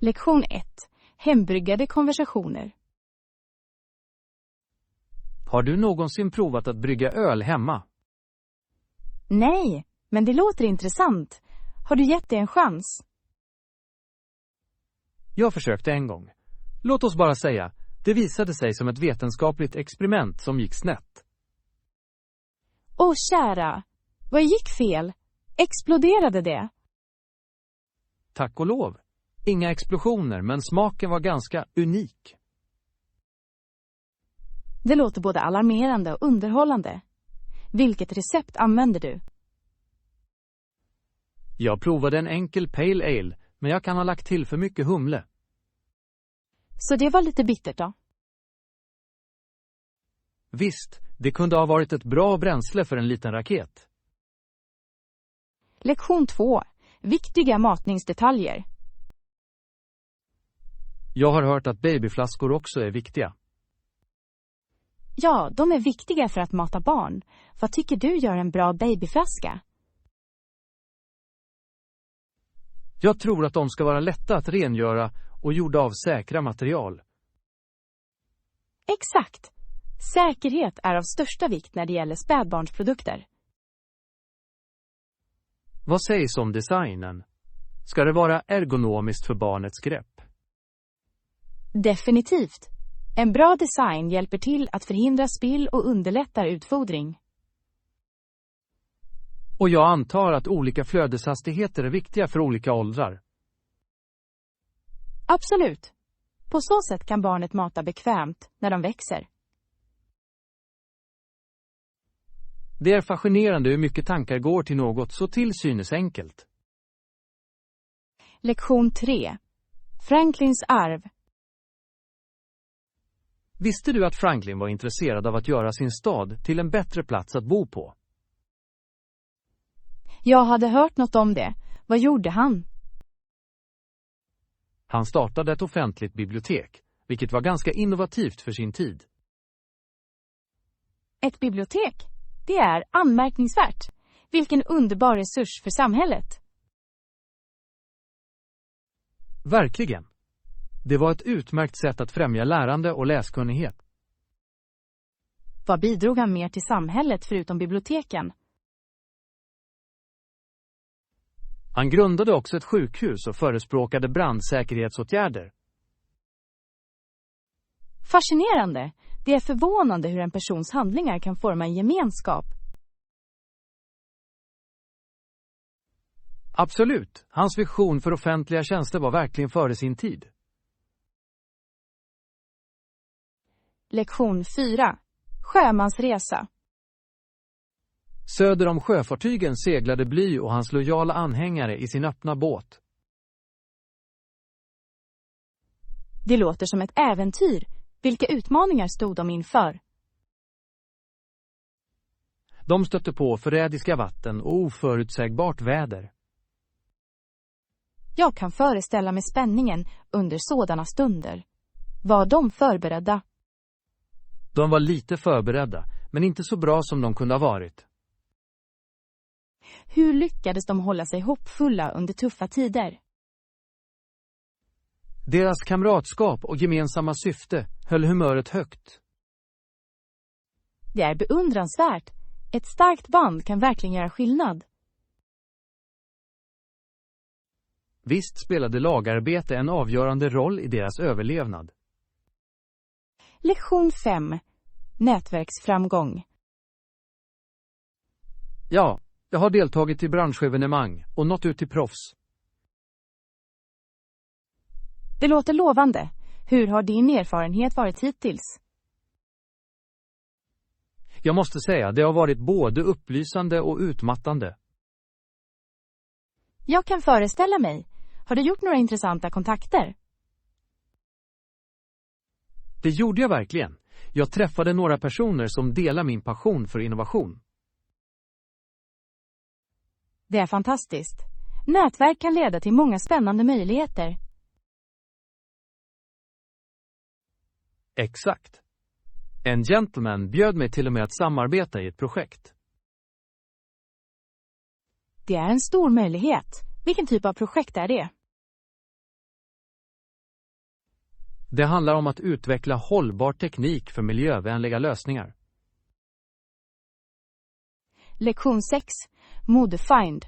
Lektion 1. Hembryggade konversationer. Har du någonsin provat att brygga öl hemma? Nej, men det låter intressant. Har du gett det en chans? Jag försökte en gång. Låt oss bara säga, det visade sig som ett vetenskapligt experiment som gick snett. Åh kära, vad gick fel? Exploderade det? Tack och lov. Inga explosioner, men smaken var ganska unik. Det låter både alarmerande och underhållande. Vilket recept använder du? Jag provade en enkel pale ale, men jag kan ha lagt till för mycket humle. Så det var lite bittert då? Visst, det kunde ha varit ett bra bränsle för en liten raket. Lektion 2. Viktiga matningsdetaljer. Jag har hört att babyflaskor också är viktiga. Ja, de är viktiga för att mata barn. Vad tycker du gör en bra babyflaska? Jag tror att de ska vara lätta att rengöra och gjorda av säkra material. Exakt. Säkerhet är av största vikt när det gäller spädbarnsprodukter. Vad sägs om designen? Ska det vara ergonomiskt för barnets grepp? Definitivt. En bra design hjälper till att förhindra spill och underlättar utfodring. Och jag antar att olika flödeshastigheter är viktiga för olika åldrar. Absolut. På så sätt kan barnet mata bekvämt när de växer. Det är fascinerande hur mycket tankar går till något så till synes enkelt. Lektion 3. Franklins arv. Visste du att Franklin var intresserad av att göra sin stad till en bättre plats att bo på? Jag hade hört något om det. Vad gjorde han? Han startade ett offentligt bibliotek, vilket var ganska innovativt för sin tid. Ett bibliotek? Det är anmärkningsvärt. Vilken underbar resurs för samhället. Verkligen. Det var ett utmärkt sätt att främja lärande och läskunnighet. Vad bidrog han mer till samhället förutom biblioteken? Han grundade också ett sjukhus och förespråkade brandsäkerhetsåtgärder. Fascinerande. Det är förvånande hur en persons handlingar kan forma en gemenskap. Absolut. Hans vision för offentliga tjänster var verkligen före sin tid. Lektion 4. Sjömansresa. Söder om sjöfartygen seglade Bly och hans lojala anhängare i sin öppna båt. Det låter som ett äventyr. Vilka utmaningar stod de inför? De stötte på förrädiska vatten och oförutsägbart väder. Jag kan föreställa mig spänningen under sådana stunder. Var de förberedda? De var lite förberedda, men inte så bra som de kunde ha varit. Hur lyckades de hålla sig hoppfulla under tuffa tider? Deras kamratskap och gemensamma syfte höll humöret högt. Det är beundransvärt. Ett starkt band kan verkligen göra skillnad. Visst spelade lagarbete en avgörande roll i deras överlevnad. Lektion 5. Nätverksframgång. Ja, jag har deltagit i branschevenemang och nått ut till proffs. Det låter lovande. Hur har din erfarenhet varit hittills? Jag måste säga, det har varit både upplysande och utmattande. Jag kan föreställa mig. Har du gjort några intressanta kontakter? Det gjorde jag verkligen. Jag träffade några personer som delar min passion för innovation. Det är fantastiskt. Nätverk kan leda till många spännande möjligheter. Exakt. En gentleman bjöd mig till och med att samarbeta i ett projekt. Det är en stor möjlighet. Vilken typ av projekt är det? Det handlar om att utveckla hållbar teknik för miljövänliga lösningar. Lektion 6. Modefind.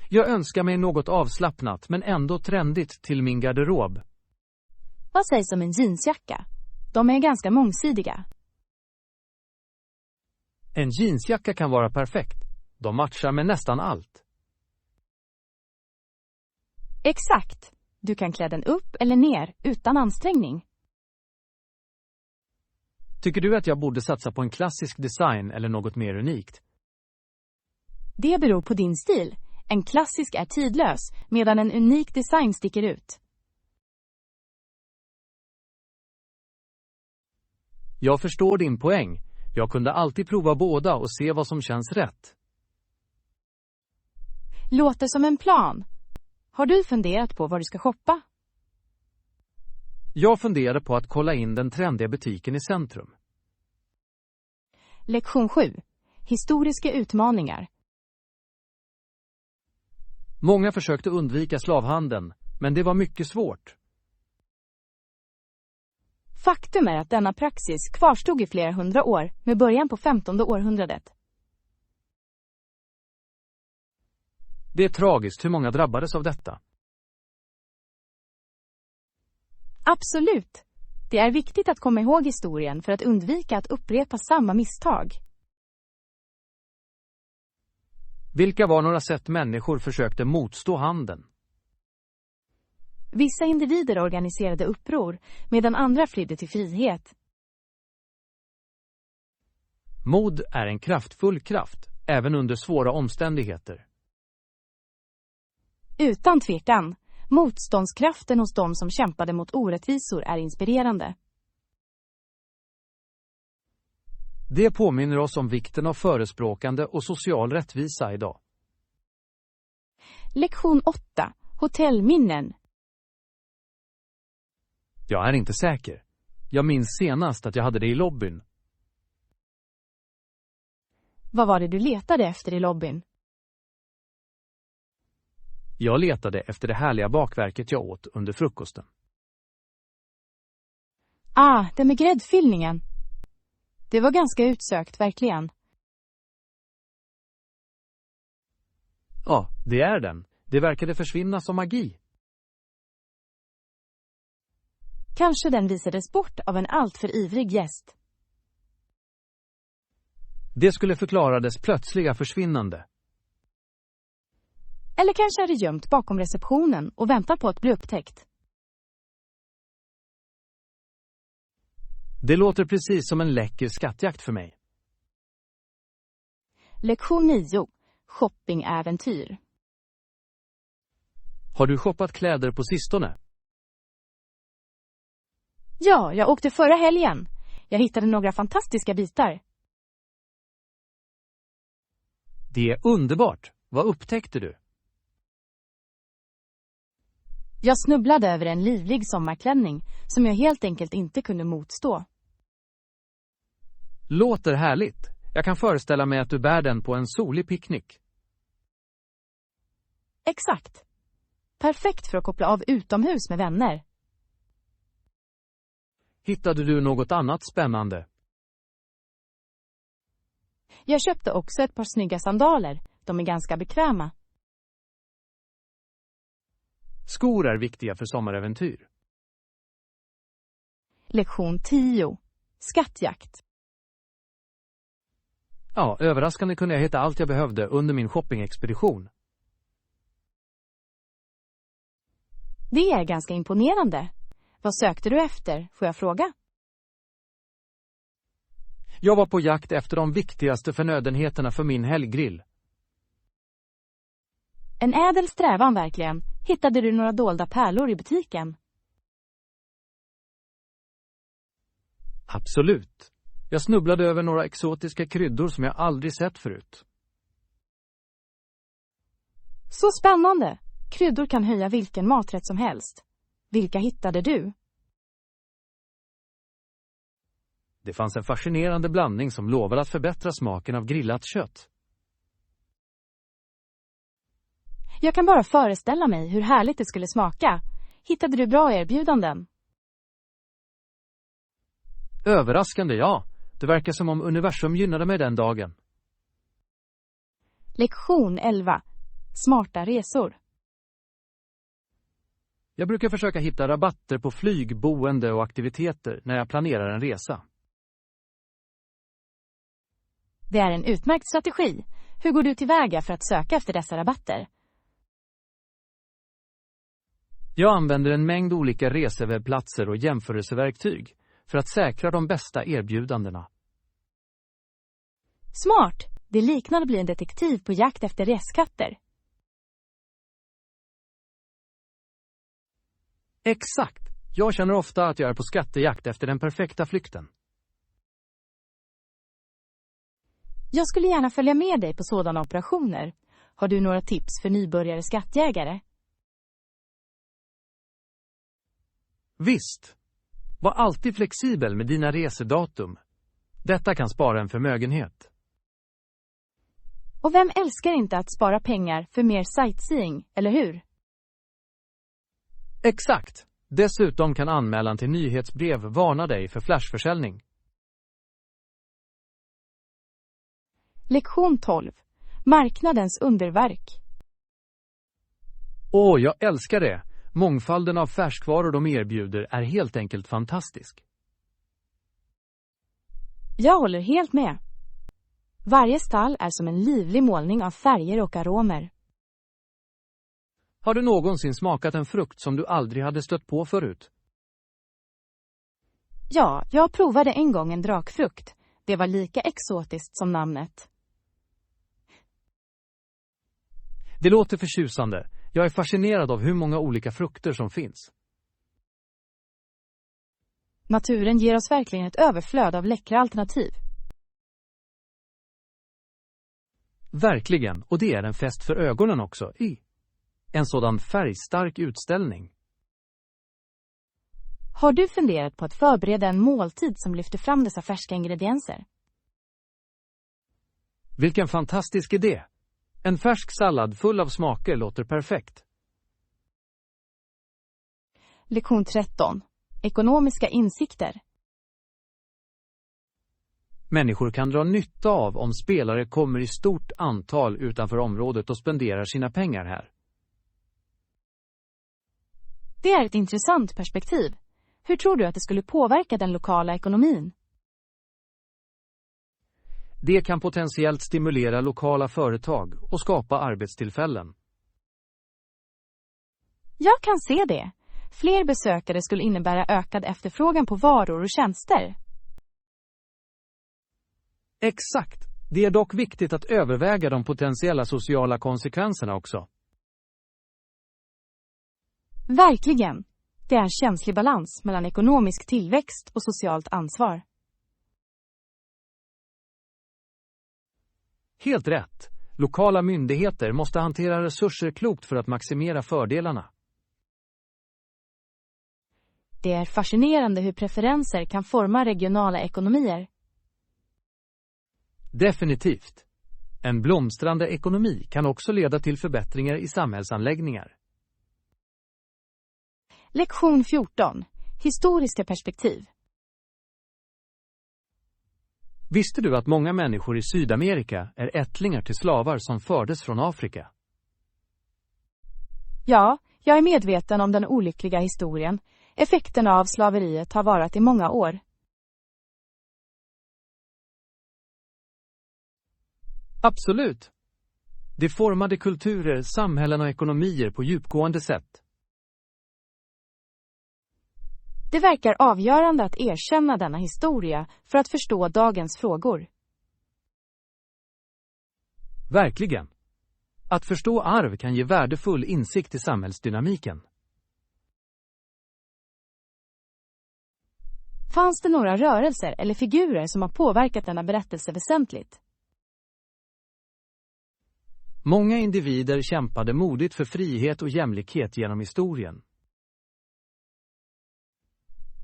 Jag önskar mig något avslappnat men ändå trendigt till min garderob. Vad sägs om en jeansjacka? De är ganska mångsidiga. En jeansjacka kan vara perfekt. De matchar med nästan allt. Exakt. Du kan klä den upp eller ner utan ansträngning. Tycker du att jag borde satsa på en klassisk design eller något mer unikt? Det beror på din stil. En klassisk är tidlös, medan en unik design sticker ut. Jag förstår din poäng. Jag kunde alltid prova båda och se vad som känns rätt. Låter som en plan. Har du funderat på var du ska shoppa? Jag funderade på att kolla in den trendiga butiken i centrum. Lektion 7. Historiska utmaningar. Många försökte undvika slavhandeln, men det var mycket svårt. Faktum är att denna praxis kvarstod i flera hundra år, med början på 15:e århundradet. Det är tragiskt hur många drabbades av detta. Absolut. Det är viktigt att komma ihåg historien för att undvika att upprepa samma misstag. Vilka var några sätt människor försökte motstå handeln? Vissa individer organiserade uppror, medan andra flydde till frihet. Mod är en kraftfull kraft, även under svåra omständigheter. Utan tvekan. Motståndskraften hos de som kämpade mot orättvisor är inspirerande. Det påminner oss om vikten av förespråkande och social rättvisa idag. Lektion 8. Hotellminnen. Jag är inte säker. Jag minns senast att jag hade det i lobbyn. Vad var det du letade efter i lobbyn? Jag letade efter det härliga bakverket jag åt under frukosten. Det med gräddfyllningen. Det var ganska utsökt, verkligen. Ja, det är den. Det verkade försvinna som magi. Kanske den visades bort av en alltför ivrig gäst. Det skulle förklara dess plötsliga försvinnande. Eller kanske är det gömt bakom receptionen och väntar på att bli upptäckt. Det låter precis som en läcker skattjakt för mig. Lektion 9. Shoppingäventyr. Har du shoppat kläder på sistone? Ja, jag åkte förra helgen. Jag hittade några fantastiska bitar. Det är underbart. Vad upptäckte du? Jag snubblade över en livlig sommarklänning som jag helt enkelt inte kunde motstå. Låter härligt. Jag kan föreställa mig att du bär den på en solig picknick. Exakt. Perfekt för att koppla av utomhus med vänner. Hittade du något annat spännande? Jag köpte också ett par snygga sandaler. De är ganska bekväma. Skor är viktiga för sommaräventyr. Lektion 10. Skattjakt. Ja, överraskande kunde jag hitta allt jag behövde under min shoppingexpedition. Det är ganska imponerande. Vad sökte du efter, får jag fråga? Jag var på jakt efter de viktigaste förnödenheterna för min helggrill. En ädel strävan verkligen. Hittade du några dolda pärlor i butiken? Absolut. Jag snubblade över några exotiska kryddor som jag aldrig sett förut. Så spännande! Kryddor kan höja vilken maträtt som helst. Vilka hittade du? Det fanns en fascinerande blandning som lovade att förbättra smaken av grillat kött. Jag kan bara föreställa mig hur härligt det skulle smaka. Hittade du bra erbjudanden? Överraskande, ja. Det verkar som om universum gynnade mig den dagen. Lektion 11. Smarta resor. Jag brukar försöka hitta rabatter på flyg, boende och aktiviteter när jag planerar en resa. Det är en utmärkt strategi. Hur går du tillväga för att söka efter dessa rabatter? Jag använder en mängd olika resewebbplatser och jämförelseverktyg för att säkra de bästa erbjudandena. Smart! Det liknar att bli en detektiv på jakt efter reskatter. Exakt! Jag känner ofta att jag är på skattejakt efter den perfekta flykten. Jag skulle gärna följa med dig på sådana operationer. Har du några tips för nybörjare skattjägare? Visst! Var alltid flexibel med dina resedatum. Detta kan spara en förmögenhet. Och vem älskar inte att spara pengar för mer sightseeing, eller hur? Exakt! Dessutom kan anmälan till nyhetsbrev varna dig för flashförsäljning. Lektion 12. Marknadens underverk. Jag älskar det! Mångfalden av färskvaror de erbjuder är helt enkelt fantastisk. Jag håller helt med. Varje stall är som en livlig målning av färger och aromer. Har du någonsin smakat en frukt som du aldrig hade stött på förut? Ja, jag provade en gång en drakfrukt. Det var lika exotiskt som namnet. Det låter förtjusande. Jag är fascinerad av hur många olika frukter som finns. Naturen ger oss verkligen ett överflöd av läckra alternativ. Verkligen, och det är en fest för ögonen också. En sådan färgstark utställning. Har du funderat på att förbereda en måltid som lyfter fram dessa färska ingredienser? Vilken fantastisk idé! En färsk sallad full av smaker låter perfekt. Lektion 13. Ekonomiska insikter. Människor kan dra nytta av om spelare kommer i stort antal utanför området och spenderar sina pengar här. Det är ett intressant perspektiv. Hur tror du att det skulle påverka den lokala ekonomin? Det kan potentiellt stimulera lokala företag och skapa arbetstillfällen. Jag kan se det. Fler besökare skulle innebära ökad efterfrågan på varor och tjänster. Exakt. Det är dock viktigt att överväga de potentiella sociala konsekvenserna också. Verkligen. Det är en känslig balans mellan ekonomisk tillväxt och socialt ansvar. Helt rätt. Lokala myndigheter måste hantera resurser klokt för att maximera fördelarna. Det är fascinerande hur preferenser kan forma regionala ekonomier. Definitivt. En blomstrande ekonomi kan också leda till förbättringar i samhällsanläggningar. Lektion 14. Historiska perspektiv. Visste du att många människor i Sydamerika är ättlingar till slavar som fördes från Afrika? Ja, jag är medveten om den olyckliga historien. Effekterna av slaveriet har varat i många år. Absolut. Det formade kulturer, samhällen och ekonomier på djupgående sätt. Det verkar avgörande att erkänna denna historia för att förstå dagens frågor. Verkligen. Att förstå arv kan ge värdefull insikt i samhällsdynamiken. Fanns det några rörelser eller figurer som har påverkat denna berättelse väsentligt? Många individer kämpade modigt för frihet och jämlikhet genom historien.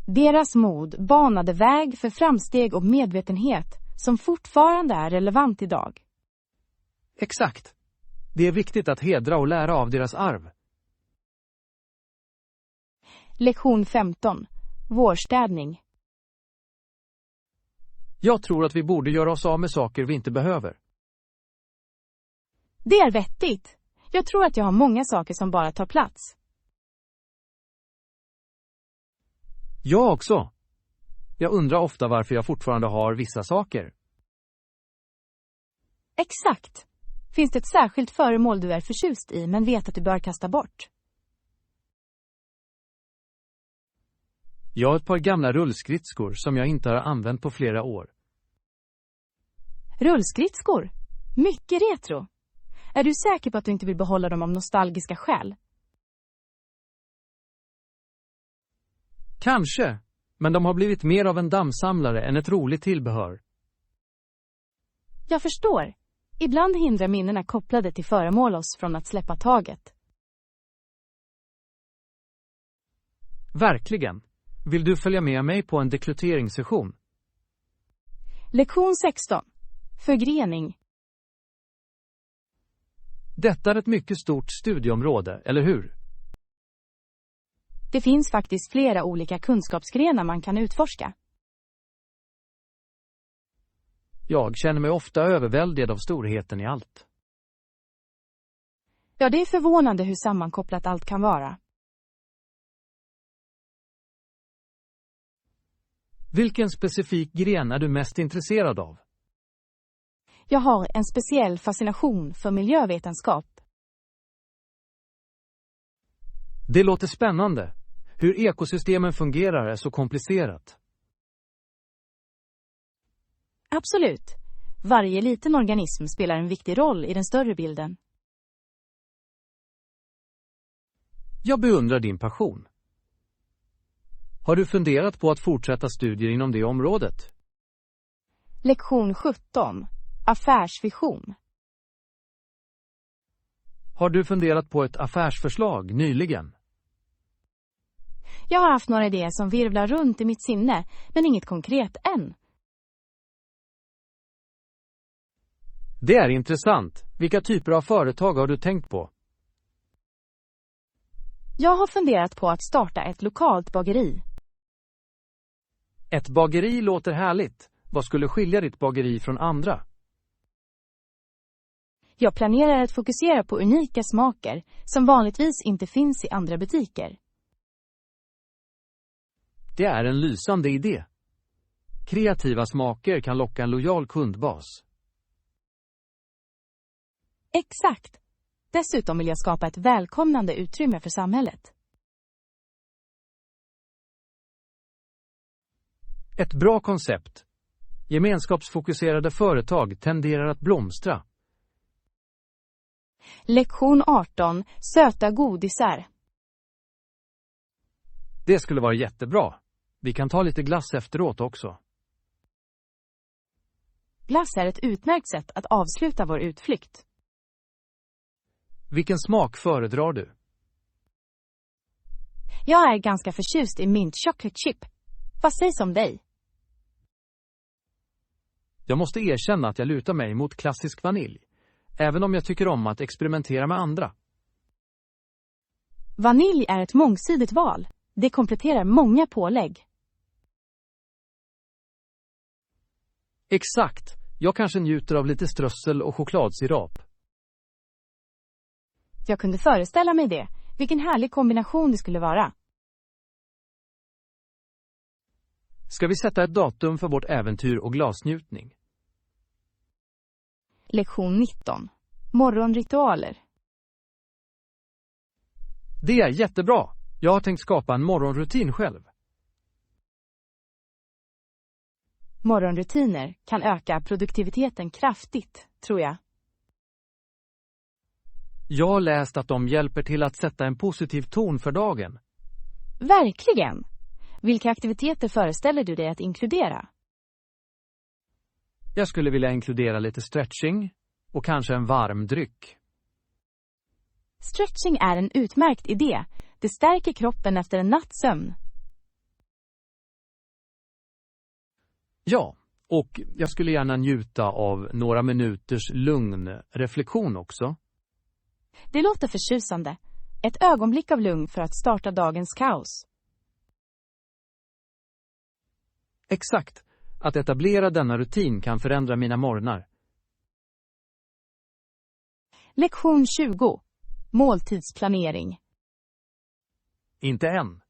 Deras mod banade väg för framsteg och medvetenhet som fortfarande är relevant idag. Exakt. Det är viktigt att hedra och lära av deras arv. Lektion 15. Vårstädning. Jag tror att vi borde göra oss av med saker vi inte behöver. Det är vettigt. Jag tror att jag har många saker som bara tar plats. Jag också. Jag undrar ofta varför jag fortfarande har vissa saker. Exakt. Finns det ett särskilt föremål du är förtjust i men vet att du bör kasta bort? Jag har ett par gamla rullskridskor som jag inte har använt på flera år. Rullskridskor? Mycket retro. Är du säker på att du inte vill behålla dem av nostalgiska skäl? Kanske, men de har blivit mer av en dammsamlare än ett roligt tillbehör. Jag förstår. Ibland hindrar minnena kopplade till föremål oss från att släppa taget. Verkligen. Vill du följa med mig på en dekluteringssession? Lektion 16. Förgrening. Detta är ett mycket stort studieområde, eller hur? Det finns faktiskt flera olika kunskapsgrenar man kan utforska. Jag känner mig ofta överväldigad av storheten i allt. Ja, det är förvånande hur sammankopplat allt kan vara. Vilken specifik gren är du mest intresserad av? Jag har en speciell fascination för miljövetenskap. Det låter spännande. Hur ekosystemen fungerar är så komplicerat. Absolut. Varje liten organism spelar en viktig roll i den större bilden. Jag beundrar din passion. Har du funderat på att fortsätta studier inom det området? Lektion 17. Affärsvision. Har du funderat på ett affärsförslag nyligen? Jag har haft några idéer som virvlar runt i mitt sinne, men inget konkret än. Det är intressant. Vilka typer av företag har du tänkt på? Jag har funderat på att starta ett lokalt bageri. Ett bageri låter härligt. Vad skulle skilja ditt bageri från andra? Jag planerar att fokusera på unika smaker som vanligtvis inte finns i andra butiker. Det är en lysande idé. Kreativa smaker kan locka en lojal kundbas. Exakt. Dessutom vill jag skapa ett välkomnande utrymme för samhället. Ett bra koncept. Gemenskapsfokuserade företag tenderar att blomstra. Lektion 18. Söta godisar. Det skulle vara jättebra. Vi kan ta lite glass efteråt också. Glass är ett utmärkt sätt att avsluta vår utflykt. Vilken smak föredrar du? Jag är ganska förtjust i mint chocolate chip. Vad sägs om dig? Jag måste erkänna att jag lutar mig mot klassisk vanilj. Även om jag tycker om att experimentera med andra. Vanilj är ett mångsidigt val. Det kompletterar många pålägg. Exakt. Jag kanske njuter av lite strössel och chokladsirap. Jag kunde föreställa mig det. Vilken härlig kombination det skulle vara. Ska vi sätta ett datum för vårt äventyr och glasnjutning? Lektion 19. Morgonritualer. Det är jättebra. Jag har tänkt skapa en morgonrutin själv. Morgonrutiner kan öka produktiviteten kraftigt, tror jag. Jag har läst att de hjälper till att sätta en positiv ton för dagen. Verkligen! Vilka aktiviteter föreställer du dig att inkludera? Jag skulle vilja inkludera lite stretching och kanske en varm dryck. Stretching är en utmärkt idé. Det stärker kroppen efter en nattsömn. Ja, och jag skulle gärna njuta av några minuters lugn reflektion också. Det låter förtjusande. Ett ögonblick av lugn för att starta dagens kaos. Exakt. Att etablera denna rutin kan förändra mina morgnar. Lektion 20. Måltidsplanering. Inte än.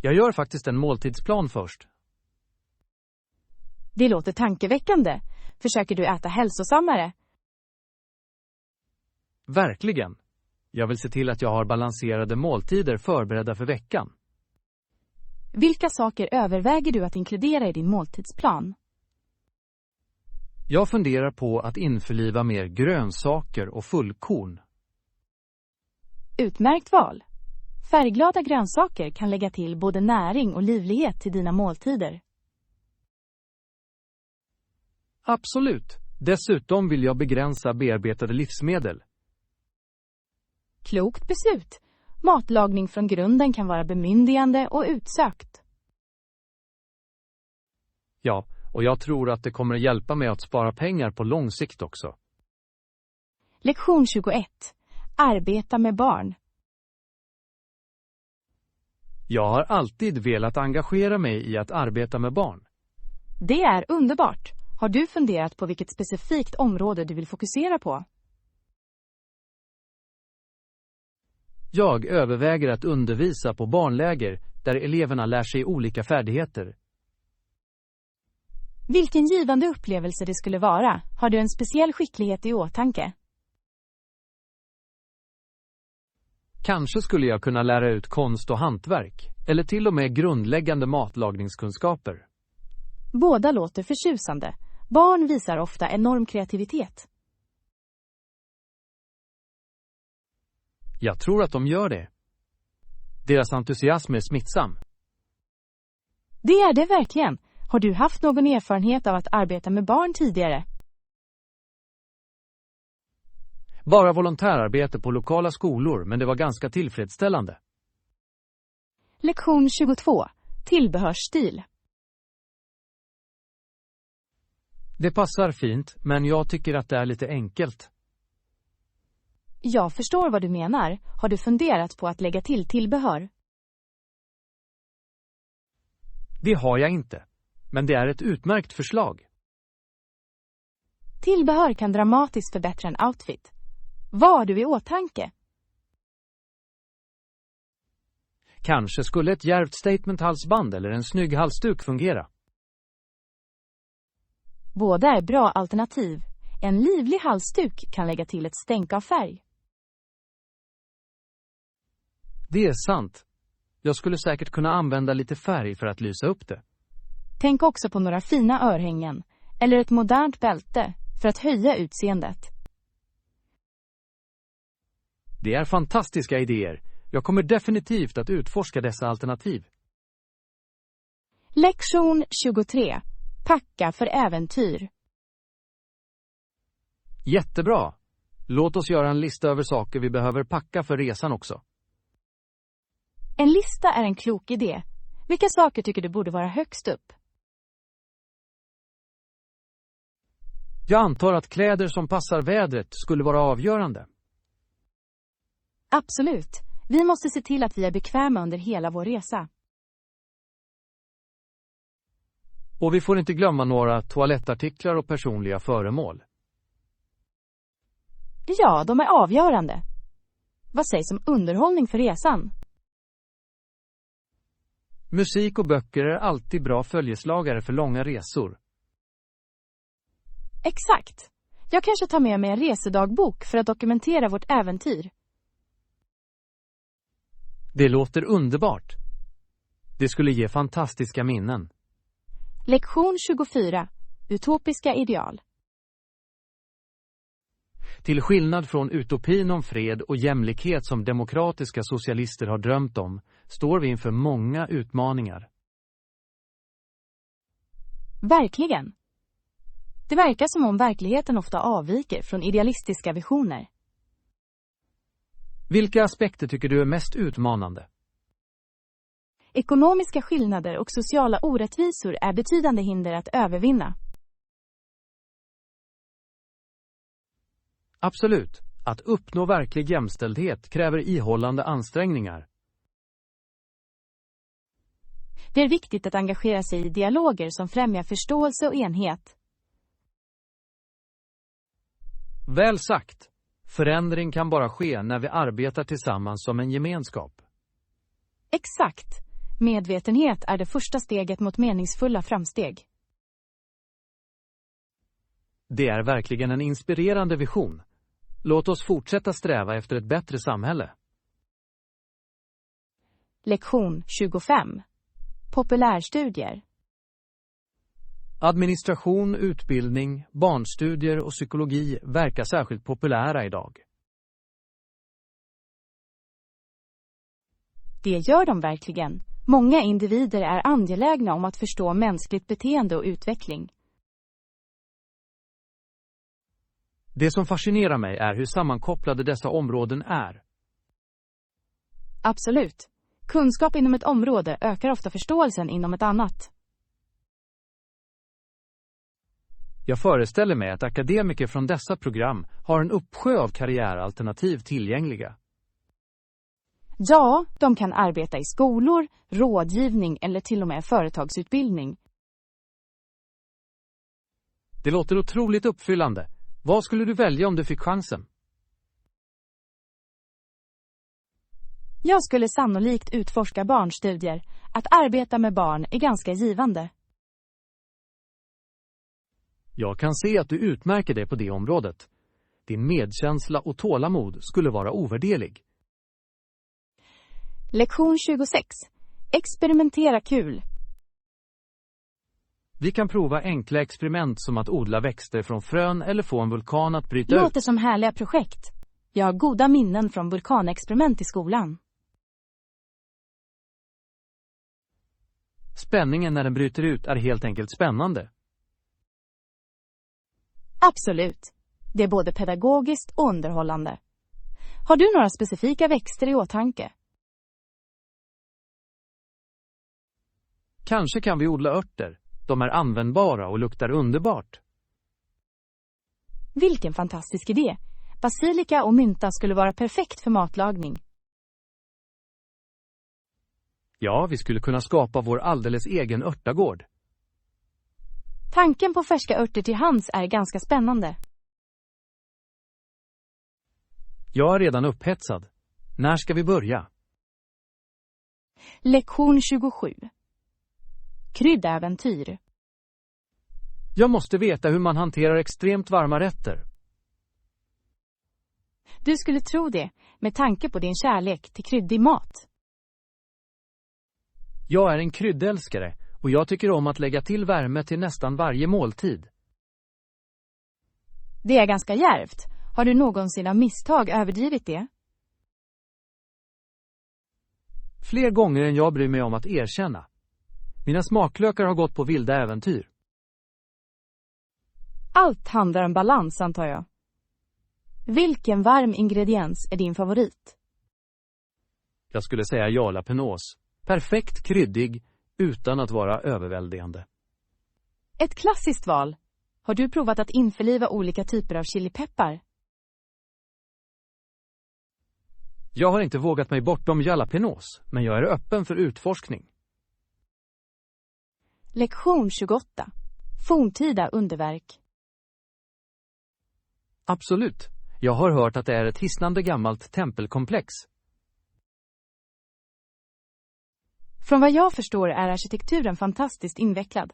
Jag gör faktiskt en måltidsplan först. Det låter tankeväckande. Försöker du äta hälsosammare? Verkligen. Jag vill se till att jag har balanserade måltider förberedda för veckan. Vilka saker överväger du att inkludera i din måltidsplan? Jag funderar på att införliva mer grönsaker och fullkorn. Utmärkt val. Färgglada grönsaker kan lägga till både näring och livlighet till dina måltider. Absolut. Dessutom vill jag begränsa bearbetade livsmedel. Klokt beslut. Matlagning från grunden kan vara bemyndigande och utsökt. Ja, och jag tror att det kommer att hjälpa mig att spara pengar på lång sikt också. Lektion 21. Arbeta med barn. Jag har alltid velat engagera mig i att arbeta med barn. Det är underbart. Har du funderat på vilket specifikt område du vill fokusera på? Jag överväger att undervisa på barnläger där eleverna lär sig olika färdigheter. Vilken givande upplevelse det skulle vara. Har du en speciell skicklighet i åtanke? Kanske skulle jag kunna lära ut konst och hantverk, eller till och med grundläggande matlagningskunskaper. Båda låter förtjusande. Barn visar ofta enorm kreativitet. Jag tror att de gör det. Deras entusiasm är smittsam. Det är det verkligen. Har du haft någon erfarenhet av att arbeta med barn tidigare? Bara volontärarbete på lokala skolor, men det var ganska tillfredsställande. Lektion 22. Tillbehörsstil. Det passar fint, men jag tycker att det är lite enkelt. Jag förstår vad du menar. Har du funderat på att lägga till tillbehör? Det har jag inte, men det är ett utmärkt förslag. Tillbehör kan dramatiskt förbättra en outfit. Vad har du i åtanke? Kanske skulle ett djärvt statement-halsband eller en snygg halsduk fungera. Båda är bra alternativ. En livlig halsduk kan lägga till ett stänk av färg. Det är sant. Jag skulle säkert kunna använda lite färg för att lysa upp det. Tänk också på några fina örhängen eller ett modernt bälte för att höja utseendet. Det är fantastiska idéer. Jag kommer definitivt att utforska dessa alternativ. Lektion 23. Packa för äventyr. Jättebra. Låt oss göra en lista över saker vi behöver packa för resan också. En lista är en klok idé. Vilka saker tycker du borde vara högst upp? Jag antar att kläder som passar vädret skulle vara avgörande. Absolut. Vi måste se till att vi är bekväma under hela vår resa. Och vi får inte glömma några toalettartiklar och personliga föremål. Ja, de är avgörande. Vad sägs om underhållning för resan? Musik och böcker är alltid bra följeslagare för långa resor. Exakt. Jag kanske tar med mig en resedagbok för att dokumentera vårt äventyr. Det låter underbart. Det skulle ge fantastiska minnen. Lektion 24. Utopiska ideal. Till skillnad från utopin om fred och jämlikhet som demokratiska socialister har drömt om, står vi inför många utmaningar. Verkligen. Det verkar som om verkligheten ofta avviker från idealistiska visioner. Vilka aspekter tycker du är mest utmanande? Ekonomiska skillnader och sociala orättvisor är betydande hinder att övervinna. Absolut. Att uppnå verklig jämställdhet kräver ihållande ansträngningar. Det är viktigt att engagera sig i dialoger som främjar förståelse och enhet. Väl sagt. Förändring kan bara ske när vi arbetar tillsammans som en gemenskap. Exakt. Medvetenhet är det första steget mot meningsfulla framsteg. Det är verkligen en inspirerande vision. Låt oss fortsätta sträva efter ett bättre samhälle. Lektion 25. Populärstudier. Administration, utbildning, barnstudier och psykologi verkar särskilt populära idag. Det gör de verkligen. Många individer är angelägna om att förstå mänskligt beteende och utveckling. Det som fascinerar mig är hur sammankopplade dessa områden är. Absolut. Kunskap inom ett område ökar ofta förståelsen inom ett annat. Jag föreställer mig att akademiker från dessa program har en uppsjö av karriäralternativ tillgängliga. Ja, de kan arbeta i skolor, rådgivning eller till och med företagsutbildning. Det låter otroligt uppfyllande. Vad skulle du välja om du fick chansen? Jag skulle sannolikt utforska barnstudier. Att arbeta med barn är ganska givande. Jag kan se att du utmärker dig på det området. Din medkänsla och tålamod skulle vara ovärderlig. Lektion 26. Experimentera kul. Vi kan prova enkla experiment som att odla växter från frön eller få en vulkan att bryta ut. Låter som härliga projekt. Jag har goda minnen från vulkanexperiment i skolan. Spänningen när den bryter ut är helt enkelt spännande. Absolut. Det är både pedagogiskt och underhållande. Har du några specifika växter i åtanke? Kanske kan vi odla örter. De är användbara och luktar underbart. Vilken fantastisk idé. Basilika och mynta skulle vara perfekt för matlagning. Ja, vi skulle kunna skapa vår alldeles egen örtagård. Tanken på färska örter till hands är ganska spännande. Jag är redan upphetsad. När ska vi börja? Lektion 27. Kryddäventyr. Jag måste veta hur man hanterar extremt varma rätter. Du skulle tro det, med tanke på din kärlek till kryddig mat. Jag är en kryddälskare och jag tycker om att lägga till värme till nästan varje måltid. Det är ganska djärvt. Har du någonsin av misstag överdrivit det? Fler gånger än jag bryr mig om att erkänna. Mina smaklökar har gått på vilda äventyr. Allt handlar om balans, antar jag. Vilken varm ingrediens är din favorit? Jag skulle säga jalapenos. Perfekt kryddig utan att vara överväldigande. Ett klassiskt val. Har du provat att införliva olika typer av chilipeppar? Jag har inte vågat mig bortom jalapenos, men jag är öppen för utforskning. Lektion 28. Forntida underverk. Absolut. Jag har hört att det är ett hisnande gammalt tempelkomplex. Från vad jag förstår är arkitekturen fantastiskt invecklad.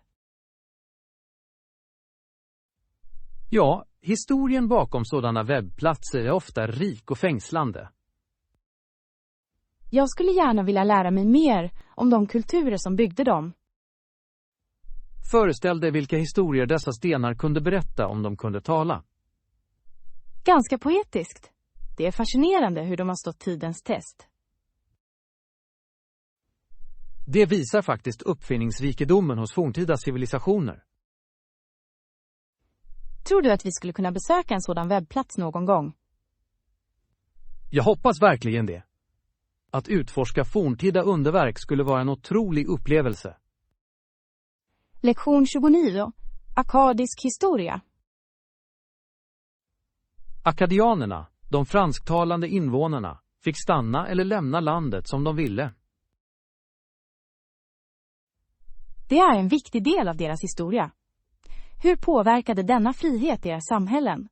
Ja, historien bakom sådana webbplatser är ofta rik och fängslande. Jag skulle gärna vilja lära mig mer om de kulturer som byggde dem. Föreställ dig vilka historier dessa stenar kunde berätta om de kunde tala. Ganska poetiskt. Det är fascinerande hur de har stått tidens test. Det visar faktiskt uppfinningsrikedomen hos forntida civilisationer. Tror du att vi skulle kunna besöka en sådan webbplats någon gång? Jag hoppas verkligen det. Att utforska forntida underverk skulle vara en otrolig upplevelse. Lektion 29. Akadisk historia. Akadianerna, de fransktalande invånarna, fick stanna eller lämna landet som de ville. Det är en viktig del av deras historia. Hur påverkade denna frihet deras samhällen?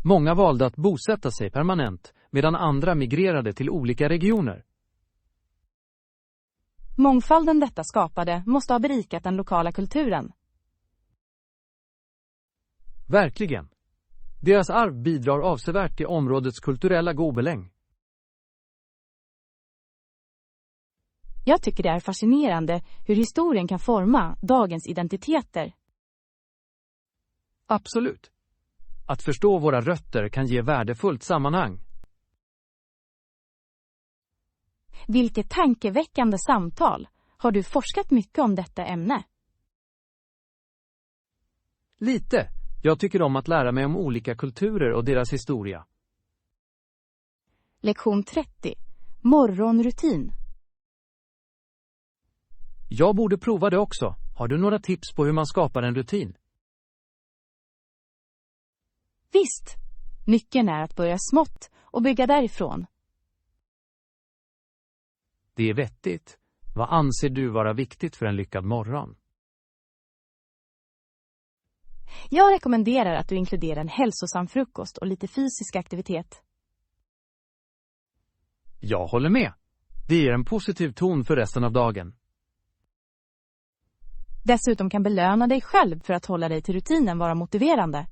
Många valde att bosätta sig permanent, medan andra migrerade till olika regioner. Mångfalden detta skapade måste ha berikat den lokala kulturen. Verkligen. Deras arv bidrar avsevärt till områdets kulturella gobeläng. Jag tycker det är fascinerande hur historien kan forma dagens identiteter. Absolut. Att förstå våra rötter kan ge värdefullt sammanhang. Vilket tankeväckande samtal. Har du forskat mycket om detta ämne? Lite. Jag tycker om att lära mig om olika kulturer och deras historia. Lektion 30. Morgonrutin. Jag borde prova det också. Har du några tips på hur man skapar en rutin? Visst. Nyckeln är att börja smått och bygga därifrån. Det är vettigt. Vad anser du vara viktigt för en lyckad morgon? Jag rekommenderar att du inkluderar en hälsosam frukost och lite fysisk aktivitet. Jag håller med. Det ger en positiv ton för resten av dagen. Dessutom kan belöna dig själv för att hålla dig till rutinen vara motiverande.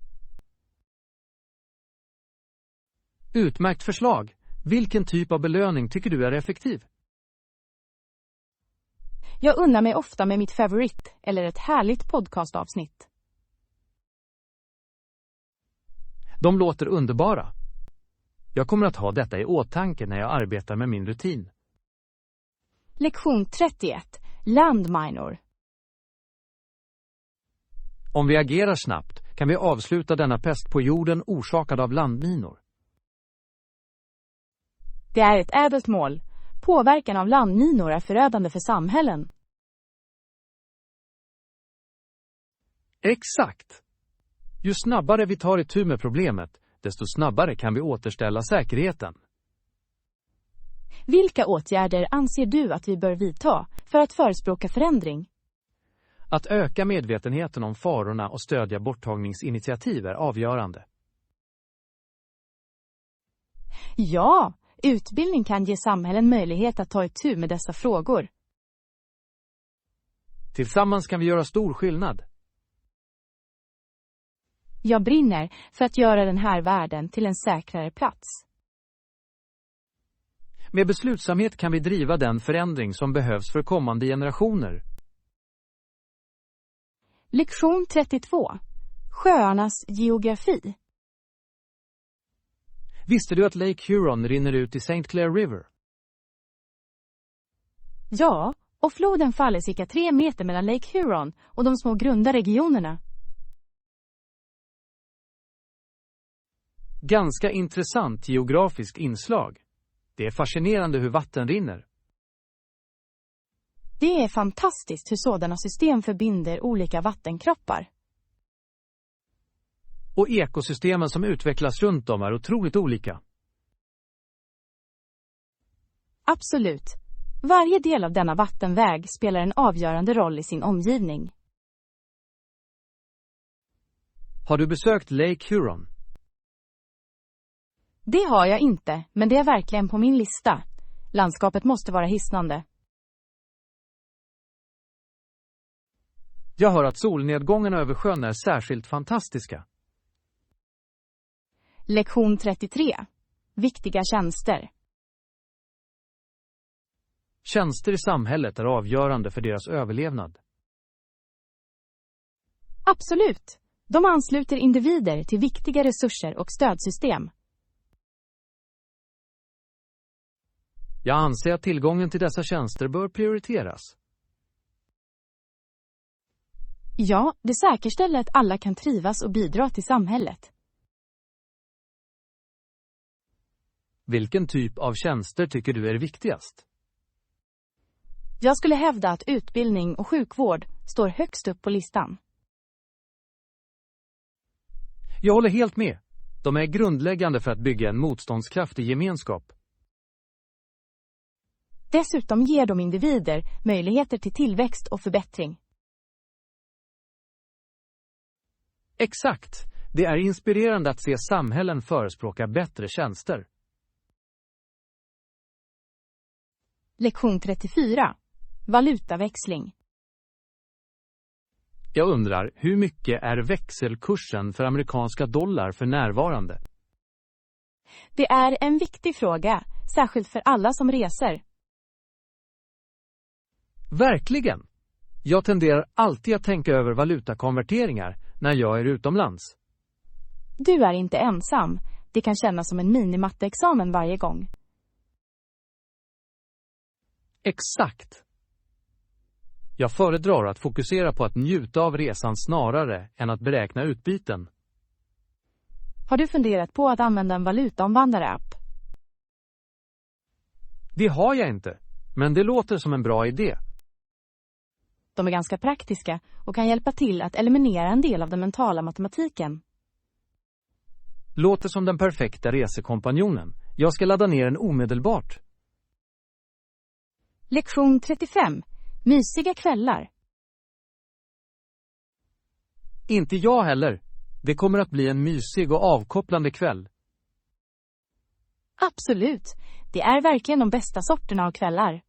Utmärkt förslag. Vilken typ av belöning tycker du är effektiv? Jag unnar mig ofta med mitt favorit eller ett härligt podcastavsnitt. De låter underbara. Jag kommer att ha detta i åtanke när jag arbetar med min rutin. Lektion 31. Landminor. Om vi agerar snabbt kan vi avsluta denna pest på jorden orsakad av landminor. Det är ett ädelt mål. Påverkan av landminor är förödande för samhällen. Exakt! Ju snabbare vi tar itu med problemet, desto snabbare kan vi återställa säkerheten. Vilka åtgärder anser du att vi bör vidta för att förespråka förändring? Att öka medvetenheten om farorna och stödja borttagningsinitiativ är avgörande. Ja, utbildning kan ge samhällen möjlighet att ta itu med dessa frågor. Tillsammans kan vi göra stor skillnad. Jag brinner för att göra den här världen till en säkrare plats. Med beslutsamhet kan vi driva den förändring som behövs för kommande generationer. Lektion 32. Sjöarnas geografi. Visste du att Lake Huron rinner ut i St. Clair River? Ja, och floden faller cirka 3 meter mellan Lake Huron och de små grunda regionerna. Ganska intressant geografisk inslag. Det är fascinerande hur vatten rinner. Det är fantastiskt hur sådana system förbinder olika vattenkroppar. Och ekosystemen som utvecklas runt om är otroligt olika. Absolut. Varje del av denna vattenväg spelar en avgörande roll i sin omgivning. Har du besökt Lake Huron? Det har jag inte, men det är verkligen på min lista. Landskapet måste vara hisnande. Jag hör att solnedgångarna över sjön är särskilt fantastiska. Lektion 33. Viktiga tjänster. Tjänster i samhället är avgörande för deras överlevnad. Absolut. De ansluter individer till viktiga resurser och stödsystem. Jag anser att tillgången till dessa tjänster bör prioriteras. Ja, det säkerställer att alla kan trivas och bidra till samhället. Vilken typ av tjänster tycker du är viktigast? Jag skulle hävda att utbildning och sjukvård står högst upp på listan. Jag håller helt med. De är grundläggande för att bygga en motståndskraftig gemenskap. Dessutom ger de individer möjligheter till tillväxt och förbättring. Exakt! Det är inspirerande att se samhällen förespråka bättre tjänster. Lektion 34. Valutaväxling. Jag undrar, hur mycket är växelkursen för amerikanska dollar för närvarande? Det är en viktig fråga, särskilt för alla som reser. Verkligen! Jag tenderar alltid att tänka över valutakonverteringar när jag är utomlands. Du är inte ensam. Det kan kännas som en minimatteexamen varje gång. Exakt! Jag föredrar att fokusera på att njuta av resan snarare än att beräkna utbyten. Har du funderat på att använda en valutaomvandlare-app? Det har jag inte, men det låter som en bra idé. De är ganska praktiska och kan hjälpa till att eliminera en del av den mentala matematiken. Låter som den perfekta resekompanjonen. Jag ska ladda ner den omedelbart. Lektion 35. Mysiga kvällar. Inte jag heller. Det kommer att bli en mysig och avkopplande kväll. Absolut. Det är verkligen de bästa sorterna av kvällar.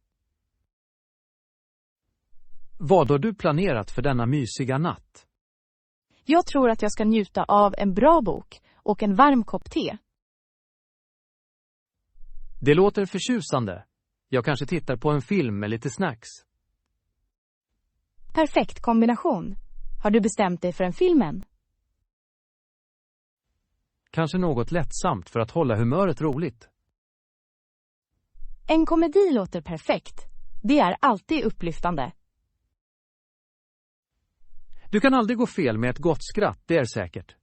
Vad har du planerat för denna mysiga natt? Jag tror att jag ska njuta av en bra bok och en varm kopp te. Det låter förtjusande. Jag kanske tittar på en film med lite snacks. Perfekt kombination. Har du bestämt dig för en film än? Kanske något lättsamt för att hålla humöret roligt. En komedi låter perfekt. Det är alltid upplyftande. Du kan aldrig gå fel med ett gott skratt, det är säkert.